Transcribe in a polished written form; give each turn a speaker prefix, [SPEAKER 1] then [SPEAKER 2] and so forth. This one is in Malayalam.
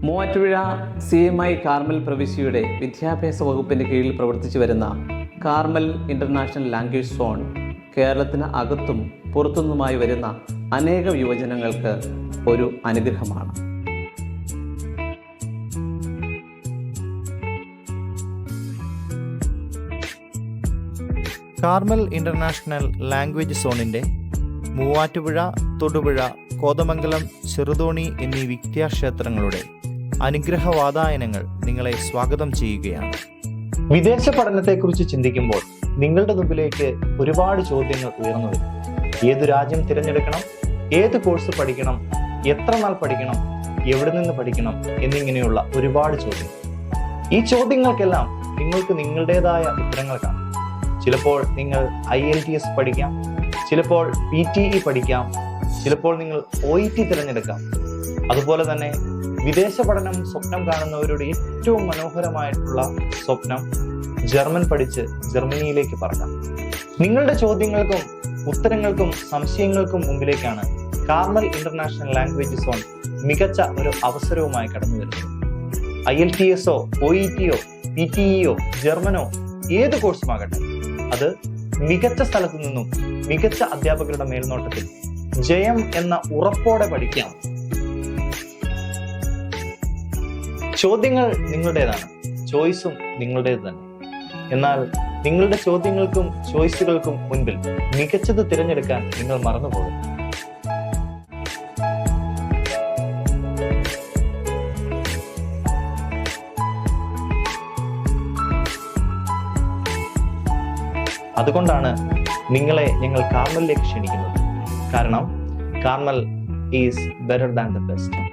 [SPEAKER 1] മൂവാറ്റുപുഴ CMI കാർമൽ പ്രവിശ്യയുടെ വിദ്യാഭ്യാസ വകുപ്പിൻ്റെ കീഴിൽ പ്രവർത്തിച്ചു വരുന്ന കാർമൽ ഇൻ്റർനാഷണൽ ലാംഗ്വേജ് സോൺ കേരളത്തിന് അകത്തും പുറത്തുനിന്നുമായി വരുന്ന അനേകം യുവജനങ്ങൾക്ക് ഒരു അനുഗ്രഹമാണ്.
[SPEAKER 2] കാർമൽ ഇൻ്റർനാഷണൽ ലാംഗ്വേജ് സോണിൻ്റെ മൂവാറ്റുപുഴ, തൊടുപുഴ, കോതമംഗലം, ചെറുതോണി എന്നീ വിദ്യാക്ഷേത്രങ്ങളുടെ അനുഗ്രഹവാതായനങ്ങൾ നിങ്ങളെ സ്വാഗതം ചെയ്യുകയാണ്.
[SPEAKER 3] വിദേശ പഠനത്തെക്കുറിച്ച് ചിന്തിക്കുമ്പോൾ നിങ്ങളുടെ മുമ്പിലേക്ക് ഒരുപാട് ചോദ്യങ്ങൾ ഉയർന്നു വരും. ഏതു രാജ്യം തിരഞ്ഞെടുക്കണം, ഏത് കോഴ്സ് പഠിക്കണം, എത്ര നാൾ പഠിക്കണം, എവിടെ നിന്ന് പഠിക്കണം എന്നിങ്ങനെയുള്ള ഒരുപാട് ചോദ്യങ്ങൾ. ഈ ചോദ്യങ്ങൾക്കെല്ലാം നിങ്ങൾക്ക് നിങ്ങളുടേതായ ഉത്തരങ്ങൾ കാണും. ചിലപ്പോൾ നിങ്ങൾ IELTS പഠിക്കാം, ചിലപ്പോൾ PTE പഠിക്കാം, ചിലപ്പോൾ നിങ്ങൾ OET തിരഞ്ഞെടുക്കാം. അതുപോലെ തന്നെ വിദേശ പഠനം സ്വപ്നം കാണുന്നവരുടെ ഏറ്റവും മനോഹരമായിട്ടുള്ള സ്വപ്നം ജർമ്മൻ പഠിച്ച് ജർമ്മനിയിലേക്ക് പറക്കാം. നിങ്ങളുടെ ചോദ്യങ്ങൾക്കും ഉത്തരങ്ങൾക്കും സംശയങ്ങൾക്കും മുമ്പിലേക്കാണ് കാർമൽ ഇന്റർനാഷണൽ ലാംഗ്വേജ് സോൺ മികച്ച ഒരു അവസരവുമായി കടന്നു വരുന്നത്. IELTS OET PTE ജർമ്മനോ ഏത് കോഴ്സുമാകട്ടെ, അത് മികച്ച സ്ഥലത്തു നിന്നും മികച്ച അധ്യാപകരുടെ മേൽനോട്ടത്തിൽ ജയം എന്ന ഉറപ്പോടെ പഠിക്കാം. ചോദ്യങ്ങൾ നിങ്ങളുടേതാണ്, ചോയ്സും നിങ്ങളുടേത് തന്നെ. എന്നാൽ നിങ്ങളുടെ ചോദ്യങ്ങൾക്കും ചോയ്സുകൾക്കും മുൻപിൽ മികച്ചത് തിരഞ്ഞെടുക്കാൻ നിങ്ങൾ മറന്നുപോകും. അതുകൊണ്ടാണ് നിങ്ങളെ ഞങ്ങൾ കാർമലിലേക്ക് ക്ഷണിക്കുന്നത്. കാരണം Carmel is better than the best.